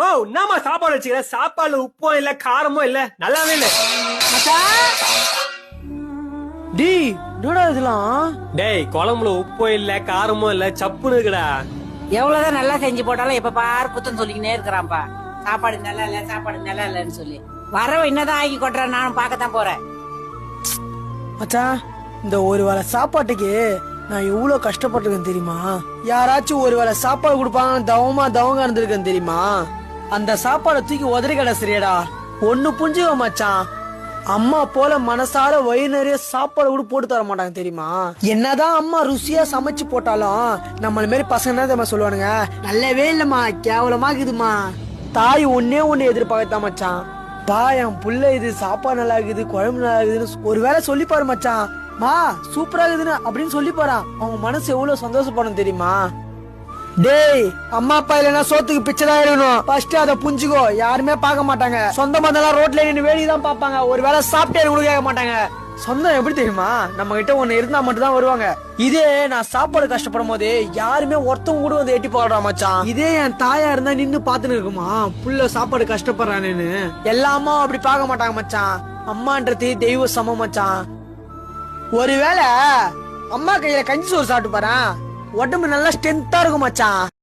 மோ என்னமா சாப்பாடு வச்சுக்கிற? சாப்பாடுல உப்பும் இல்ல காரமும் இல்ல, நல்லாவே இல்ல. டேய் என்னடா இதெல்லாம்? டேய் குழம்புல உப்பும் இல்ல காரமும் இல்ல, சப்புன்னு இருக்குடா. எவ்வளவுதான் நல்லா செஞ்சு போட்டாலும் எப்ப பாரு குத்தம் சொல்லிக்கினே இருக்கிறான்ப்பா. சாப்பாடு நல்லா இல்ல, சாப்பாடு நல்லா இல்லன்னு சொல்லி வரவ என்னதான் ஆக்கி கொட்டுறான், நானும் பார்க்கத்தான் போறேன். மச்சான், இந்த ஒரு வேளை சாப்பாட்டுக்கு நான் எவ்வளவு கஷ்டப்பட்டிருக்கேன் தெரியுமா? யாராச்சும் ஒரு வேளை சாப்பாடு கொடுப்பாங்க, தவங்க இருந்திருக்கேன் தெரியுமா? அந்த சாப்பாடை தூக்கி உதறி கடை சரியாடா. ஒண்ணு புரிஞ்சுக்க மச்சான், அம்மா போல மனசார வயிறு நிறைய சாப்பாடு கூட போட்டு தர மாட்டாங்க தெரியுமா? என்னதான் அம்மா ருசியா சமைச்சு போட்டாலும் நம்மள மாரி பசங்க என்ன தெரியுமா சொல்லுவானுங்க, நல்லவே இல்லம்மா, கேவலமா இருக்குதுமா. தாய் ஒன்னே ஒண்ணு எதிர்பார்க்கத்தான் மச்சான், பா என் புள்ள இது சாப்பாடு நல்லா இருக்குது, குழம்பு நல்லா இருக்குதுன்னு ஒரு வேளை சொல்லி பாரு மச்சான். மா சூப்பரா இருக்குதுன்னு அப்படின்னு சொல்லி பாறான், அவங்க மனசு எவ்வளவு சந்தோஷப்படும் தெரியுமா? டேய், அம்மா அப்பா இல்லைன்னா சோத்துக்கு பிச்சைதான் எடுக்கணும். ஃபர்ஸ்ட் அதை புரிஞ்சுக்கோ. யாருமே பார்க்க மாட்டாங்க. சொந்தமா இருந்தாலும் ரோட்ல நின்று வேடிதான் பார்ப்பாங்க. ஒரு வேளை சாப்பிட்டே கூட கேட்க மாட்டாங்க. சொந்தம் எப்படி தெரியுமா? நம்ம கிட்ட ஒண்ணு இருந்தா மட்டும் தான் வருவாங்க. இதே நான் சாப்பாடு கஷ்டப்படும் போது யாருமே ஒருத்தவங்க கூட வந்து எட்டி போடுறா மச்சான். இதே என் தாயா இருந்தா நின்னு பாத்துன்னு இருக்குமா, புள்ள சாப்பாடு கஷ்டப்படுறானேன்னு. எல்லாமா அப்படி பார்க்க மாட்டாங்க மச்சான். அம்மான்றது தெய்வ சமம் மச்சான். ஒருவேளை அம்மா கையில கஞ்சி சோறு சாப்பிட்டு பாரு, உடம்பு நல்லா ஸ்ட்ரென்த்தா இருக்கும் மச்சான்.